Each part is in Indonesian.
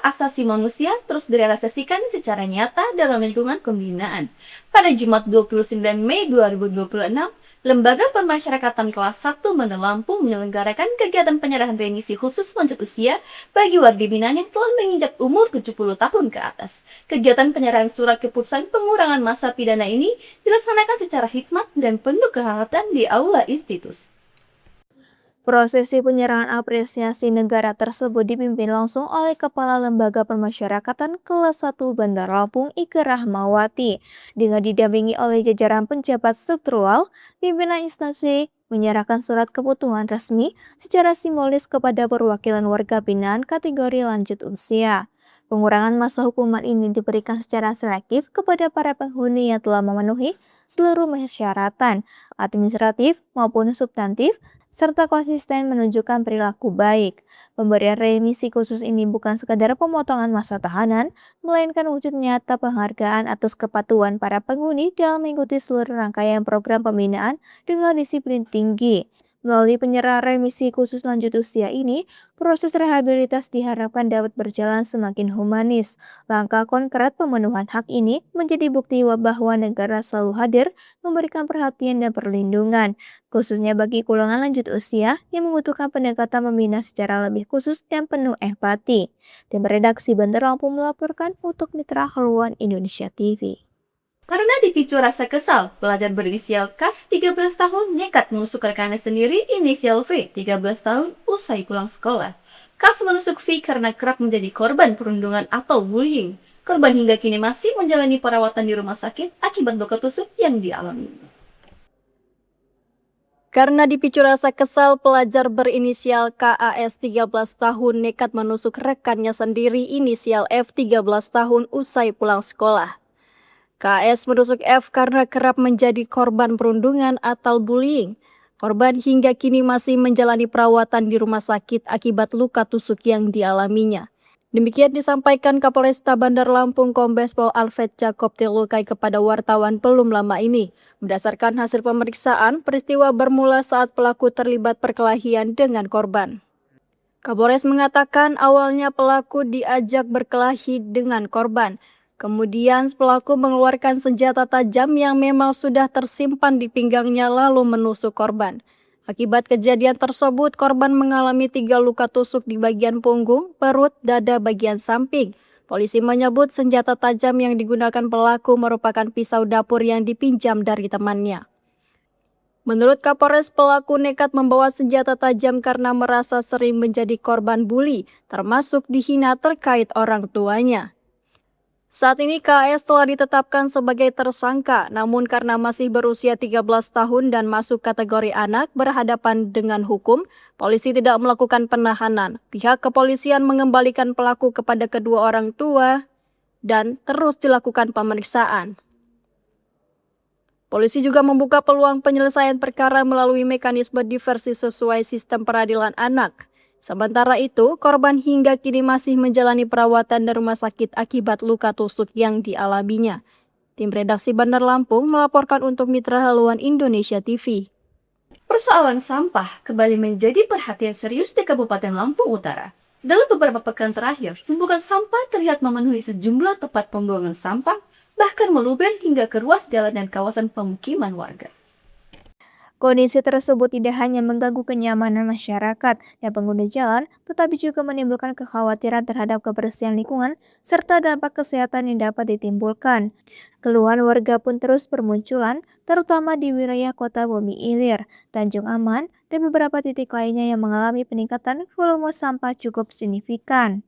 hak asasi manusia terus direalisasikan secara nyata dalam lingkungan pembinaan. Pada Jumat 29 Mei 2026, Lembaga Pemasyarakatan Kelas 1 Bandar Lampung menyelenggarakan kegiatan penyerahan remisi khusus lanjut usia bagi warga binaan yang telah menginjak umur 70 tahun ke atas. Kegiatan penyerahan surat keputusan pengurangan masa pidana ini dilaksanakan secara hikmat dan penuh kehangatan di aula institusi. Prosesi penyerahan apresiasi negara tersebut dipimpin langsung oleh Kepala Lembaga Pemasyarakatan Kelas 1 Bandar Lampung Ike Rahmawati dengan didampingi oleh jajaran penjabat struktural. Pimpinan instansi menyerahkan surat keputusan resmi secara simbolis kepada perwakilan warga binaan kategori lanjut usia. Pengurangan masa hukuman ini diberikan secara selektif kepada para penghuni yang telah memenuhi seluruh persyaratan administratif maupun substantif serta konsisten menunjukkan perilaku baik. Pemberian remisi khusus ini bukan sekadar pemotongan masa tahanan, melainkan wujud nyata penghargaan atas kepatuhan para penghuni dalam mengikuti seluruh rangkaian program pembinaan dengan disiplin tinggi. Melalui penyerahan remisi khusus lanjut usia ini, proses rehabilitas diharapkan dapat berjalan semakin humanis. Langkah konkret pemenuhan hak ini menjadi bukti bahwa negara selalu hadir memberikan perhatian dan perlindungan, khususnya bagi golongan lanjut usia yang membutuhkan pendekatan membina secara lebih khusus dan penuh empati. Tim redaksi Bandar Lampung melaporkan untuk Mitra Haluan Indonesia TV. Karena dipicu rasa kesal, pelajar berinisial Kas 13 tahun nekat menusuk rekannya sendiri inisial V 13 tahun usai pulang sekolah. Kas menusuk V karena kerap menjadi korban perundungan atau bullying. Korban hingga kini masih menjalani perawatan di rumah sakit akibat luka tusuk yang dialami. Karena dipicu rasa kesal, pelajar berinisial KAS 13 tahun nekat menusuk rekannya sendiri inisial F 13 tahun usai pulang sekolah. KAS menusuk F karena kerap menjadi korban perundungan atau bullying. Korban hingga kini masih menjalani perawatan di rumah sakit akibat luka tusuk yang dialaminya. Demikian disampaikan Kapolresta Bandar Lampung Kombes Pol Alfred Jacob Telukai kepada wartawan belum lama ini. Berdasarkan hasil pemeriksaan, peristiwa bermula saat pelaku terlibat perkelahian dengan korban. Kapolres mengatakan awalnya pelaku diajak berkelahi dengan korban. Kemudian pelaku mengeluarkan senjata tajam yang memang sudah tersimpan di pinggangnya lalu menusuk korban. Akibat kejadian tersebut, korban mengalami 3 luka tusuk di bagian punggung, perut, dada bagian samping. Polisi menyebut senjata tajam yang digunakan pelaku merupakan pisau dapur yang dipinjam dari temannya. Menurut Kapolres, pelaku nekat membawa senjata tajam karena merasa sering menjadi korban bully, termasuk dihina terkait orang tuanya. Saat ini KAS telah ditetapkan sebagai tersangka, namun karena masih berusia 13 tahun dan masuk kategori anak berhadapan dengan hukum, polisi tidak melakukan penahanan. Pihak kepolisian mengembalikan pelaku kepada kedua orang tua dan terus dilakukan pemeriksaan. Polisi juga membuka peluang penyelesaian perkara melalui mekanisme diversi sesuai sistem peradilan anak. Sementara itu, korban hingga kini masih menjalani perawatan di rumah sakit akibat luka tusuk yang dialaminya. Tim redaksi Bandar Lampung melaporkan untuk Mitra Haluan Indonesia TV. Persoalan sampah kembali menjadi perhatian serius di Kabupaten Lampung Utara. Dalam beberapa pekan terakhir, tumpukan sampah terlihat memenuhi sejumlah tempat pembuangan sampah, bahkan meluber hingga ke ruas jalan dan kawasan pemukiman warga. Kondisi tersebut tidak hanya mengganggu kenyamanan masyarakat dan pengguna jalan, tetapi juga menimbulkan kekhawatiran terhadap kebersihan lingkungan serta dampak kesehatan yang dapat ditimbulkan. Keluhan warga pun terus bermunculan, terutama di wilayah Kota Bumi Ilir, Tanjung Aman, dan beberapa titik lainnya yang mengalami peningkatan volume sampah cukup signifikan.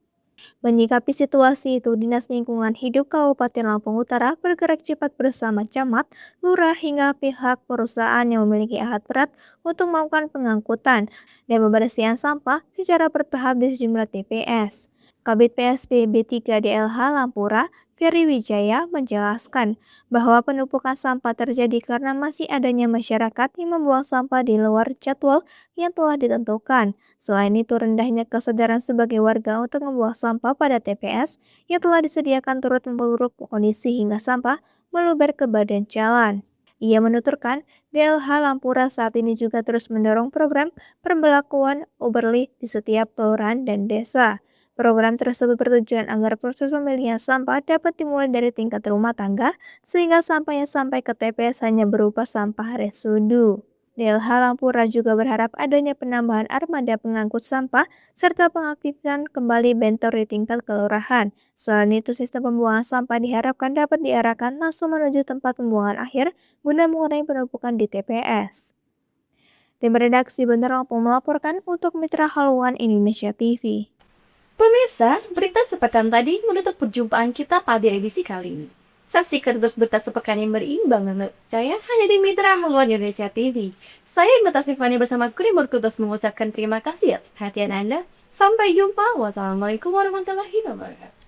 Menyikapi situasi itu, Dinas Lingkungan Hidup Kabupaten Lampung Utara bergerak cepat bersama camat, lurah hingga pihak perusahaan yang memiliki alat berat untuk melakukan pengangkutan dan pembersihan sampah secara bertahap di sejumlah TPS. Kabid PSBB 3 DLH Lampura, Ferry Wijaya menjelaskan bahwa penumpukan sampah terjadi karena masih adanya masyarakat yang membuang sampah di luar jadwal yang telah ditentukan. Selain itu, rendahnya kesadaran sebagai warga untuk membuang sampah pada TPS yang telah disediakan turut memperburuk kondisi hingga sampah meluber ke badan jalan. Ia menuturkan, DLH Lampura saat ini juga terus mendorong program pemberlakuan Uberli di setiap kelurahan dan desa. Program tersebut bertujuan agar proses pemilihan sampah dapat dimulai dari tingkat rumah tangga, sehingga sampah yang sampai ke TPS hanya berupa sampah residu. DLH Lampura juga berharap adanya penambahan armada pengangkut sampah serta pengaktifan kembali bentor di tingkat kelurahan. Selain itu, sistem pembuangan sampah diharapkan dapat diarahkan langsung menuju tempat pembuangan akhir guna mengurangi penumpukan di TPS. Tim redaksi Bandar Lampung melaporkan untuk Mitra Haluan Indonesia TV. Pemirsa, berita sepekan tadi menutup perjumpaan kita pada edisi kali ini. Saksikan terus berita sepekan yang berimbang dan percaya hanya di Mitra Haluan Indonesia TV. Saya Meta Stefani bersama kru Kudos mengucapkan terima kasih atas perhatian Anda. Sampai jumpa. Wassalamualaikum warahmatullahi wabarakatuh.